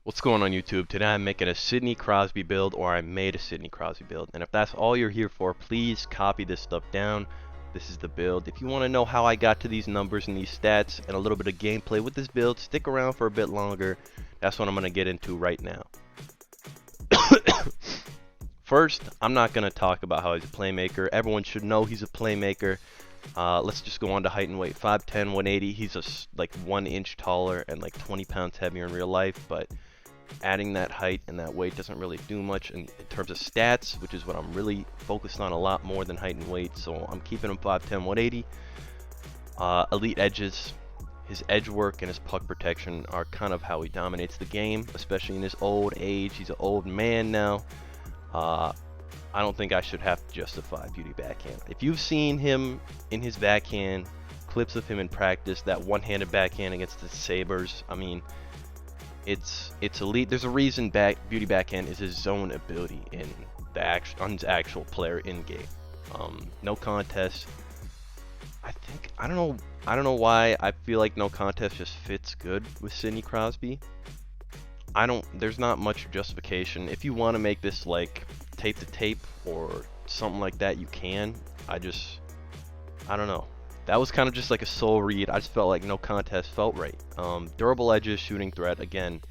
What's going on YouTube? Today I'm making a Sidney Crosby build, or I made a Sidney Crosby build. And if that's all you're here for, please copy this stuff down. This is the build. If you want to know how I got to these numbers and these stats and a little bit of gameplay with this build, stick around for a bit longer. That's what I'm going to get into right now. First, I'm not going to talk about how he's a playmaker. Everyone should know he's a playmaker. Let's just go on to height and weight. 5'10", 180. He's like 1 inch taller and like 20 pounds heavier in real life, but adding that height and that weight doesn't really do much in terms of stats, which is what I'm really focused on a lot more than height and weight. So I'm keeping him 5'10", 180. Elite edges. His edge work and his puck protection are kind of how he dominates the game, especially in his old age. He's an old man now. I don't think I should have to justify beauty backhand. If you've seen him in his backhand, clips of him in practice, that one-handed backhand against the Sabres, I mean, it's elite. There's a reason beauty backhand is his zone ability in the actual player in game. No contest. I don't know why I feel like no contest just fits good with Sidney Crosby. There's not much justification. If you want to make this like tape to tape or something like that, you can. I don't know. That was kind of just like a soul read. I just felt like no contest felt right. Durable edges, shooting threat. Again,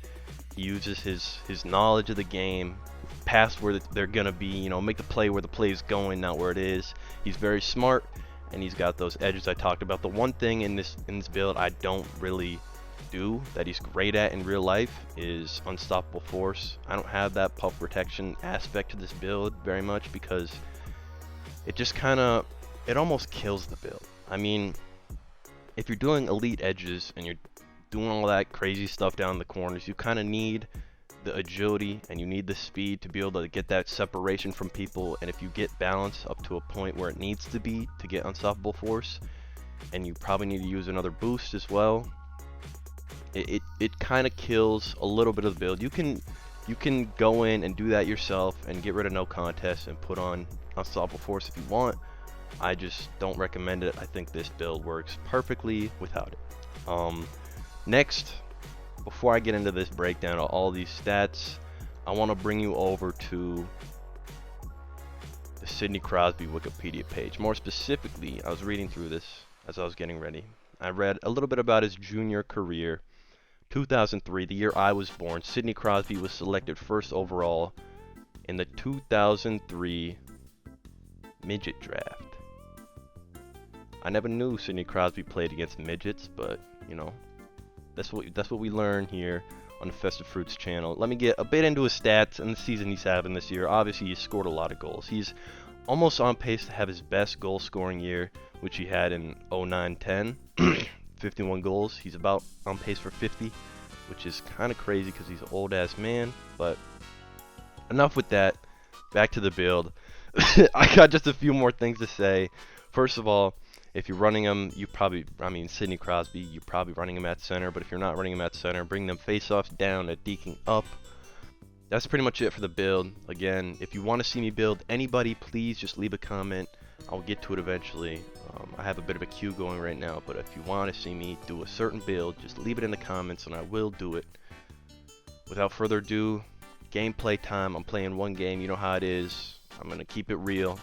he uses his knowledge of the game, pass where they're gonna be. You know, make the play where the play is going, not where it is. He's very smart, and he's got those edges I talked about. The one thing in this build I don't really do that he's great at in real life is unstoppable force. I don't have that puck protection aspect to this build very much because it just it almost kills the build. I mean, if you're doing elite edges and you're doing all that crazy stuff down the corners, you kind of need the agility and you need the speed to be able to get that separation from people. And if you get balance up to a point where it needs to be to get unstoppable force, and you probably need to use another boost as well, it kind of kills a little bit of the build. You can go in and do that yourself and get rid of no contest and put on unstoppable force if you want. I just don't recommend it. I think this build works perfectly without it. Next, before I get into this breakdown of all these stats, I want to bring you over to the Sidney Crosby Wikipedia page. More specifically, I was reading through this as I was getting ready. I read a little bit about his junior career. 2003, the year I was born, Sidney Crosby was selected first overall in the 2003 midget draft. I never knew Sidney Crosby played against midgets, but you know, that's what we learn here on the FestiveFruits channel. Let me get a bit into his stats and the season he's having this year. Obviously, he's scored a lot of goals. He's almost on pace to have his best goal scoring year, which he had in 09-10. 51 goals. He's about on pace for 50, which is kind of crazy because he's an old ass man. But enough with that. Back to the build. I got just a few more things to say. First of all, if you're running him, Sidney Crosby, you're probably running him at center. But if you're not running him at center, bring them face-offs down and deking up. That's pretty much it for the build. Again, if you want to see me build anybody, please just leave a comment. I'll get to it eventually. I have a bit of a queue going right now, but if you want to see me do a certain build, just leave it in the comments and I will do it. Without further ado, gameplay time. I'm playing one game, you know how it is. I'm going to keep it real.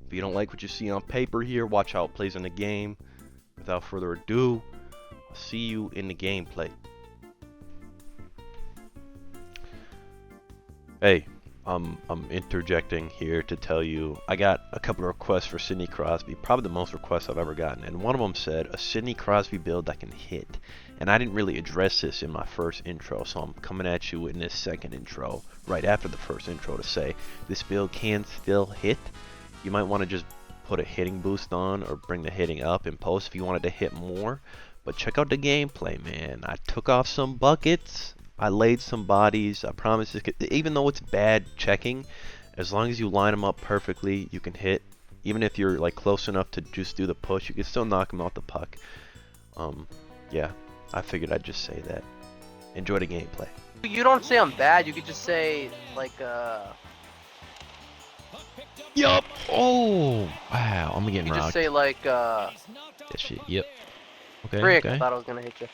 If you don't like what you see on paper here, watch how it plays in the game. Without further ado, I'll see you in the gameplay. Hey, I'm interjecting here to tell you I got a couple of requests for Sidney Crosby, probably the most requests I've ever gotten, and one of them said a Sidney Crosby build that can hit. And I didn't really address this in my first intro, so I'm coming at you in this second intro, right after the first intro, to say this build can still hit. You might want to just put a hitting boost on or bring the hitting up in post if you wanted to hit more. But check out the gameplay, man. I took off some buckets. I laid some bodies. I promise even though it's bad checking, as long as you line them up perfectly, you can hit. Even if you're like close enough to just do the push, you can still knock them out the puck. Yeah, I figured I'd just say that. Enjoy the gameplay. You don't say I'm bad, you could just say like Yup. Oh wow, I'm getting you could rocked. just say like That shit. Yep. Okay. frick, Okay. I thought I was gonna hit you.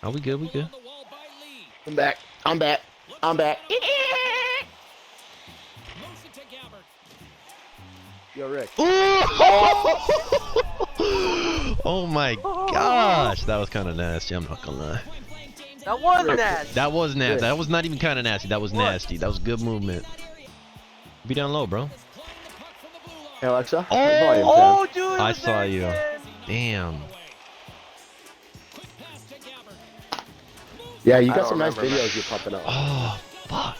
Oh, we good. We good. I'm back. I'm back. I'm back. Yo, Rick. Oh my gosh, that was kind of nasty. I'm not gonna lie. That was nasty. That was nasty. Rick. That was not even kind of nasty. That was nasty. That was good movement. Be down low, bro. Hey, Alexa. Oh, dude. I saw you. Damn. Yeah, you got don't some nice remember, videos you're pumping up. Oh, fuck.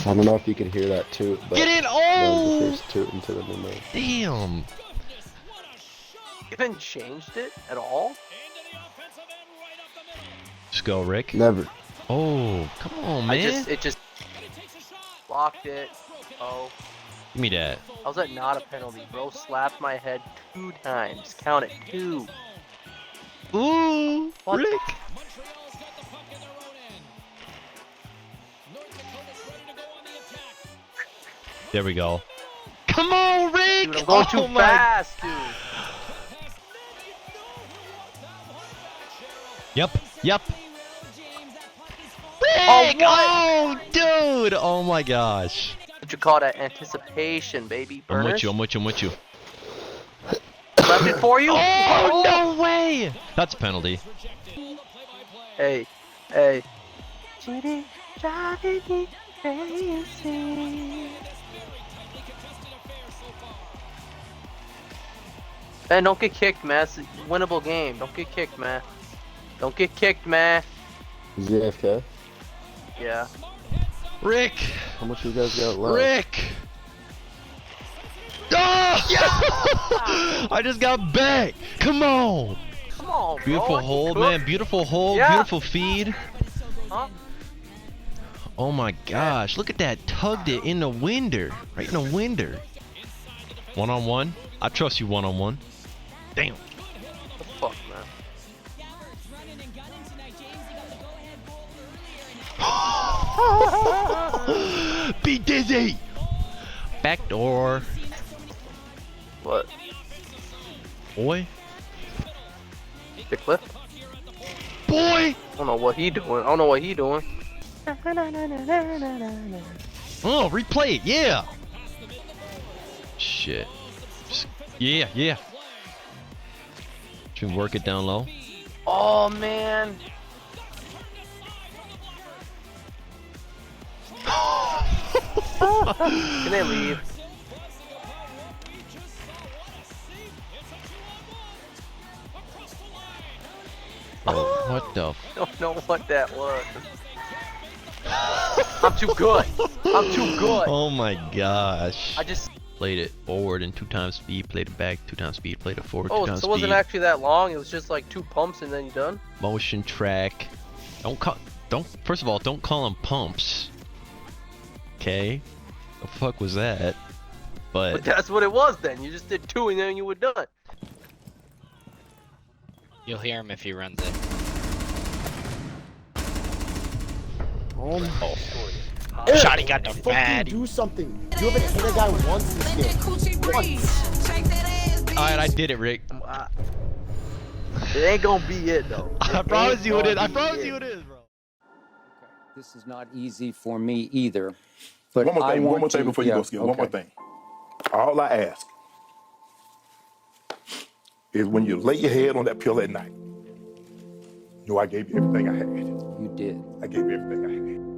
I don't know if you could hear that toot, but Get in! that was the Oh! first toot into the new move. Damn. You haven't changed it at all? Just go, Rick. Never. Oh, come on, man. It just blocked it. Oh. Give me that. How's that not a penalty? Bro slapped my head 2 times. Count it. 2. Ooh, What? Rick. There we go. Come on, Rick! Dude, I'm going too my- fast, dude. Yep, yep. Oh, Rick! what? Oh, dude! Oh my gosh. What you call that? Anticipation, baby. I'm with Burners. you, I'm with you, I'm with you. Left it for you. Oh, no way! That's a penalty. Hey, hey. Driving me crazy. Man, don't get kicked, man. It's a winnable game. Don't get kicked, man. Don't get kicked, man. ZFK. Yeah. Rick! How much you guys got left? Rick! Oh! I just got back! Come on! Come on, bro. Beautiful I can hold, cook. man. Beautiful hold. Yeah. Beautiful feed. Huh? Oh my gosh. Look at that. Tugged it in the winder. Right in the winder. One-on-one. I trust you one-on-one. Damn. What the fuck, man? Be dizzy! Backdoor. What? Boy. Big flip? Boy! I don't know what he doing. I don't know what he doing. Oh, replay it. Yeah. Shit. Yeah, yeah. Should we work it down low? Oh, man. Can they leave? Oh, what the? I don't know what that was. I'm too good. I'm too good. Oh my gosh. I just. Played it forward and 2 times speed, played it back 2 times speed, played it forward 2 Oh, times so it wasn't speed. actually that long. It was just like 2 pumps and then you're done. Motion track. First of all, don't call them pumps. Okay? The fuck was that? But that's what it was then. You just did 2 and then you were done. You'll hear him if he runs it. Oh my. Oh, shot, he got the Fucking fatty. do something. You haven't hit a guy once this game. Once. Alright, I did it, Rick. It ain't gonna be it though. I promise you it is. I promise you it is, bro. This is not easy for me either. But One more I thing, want one more thing to- before you yeah, go, Skip. One more okay. thing. All I ask is when you lay your head on that pillow at night, know I gave you everything I had. You did. I gave you everything I had.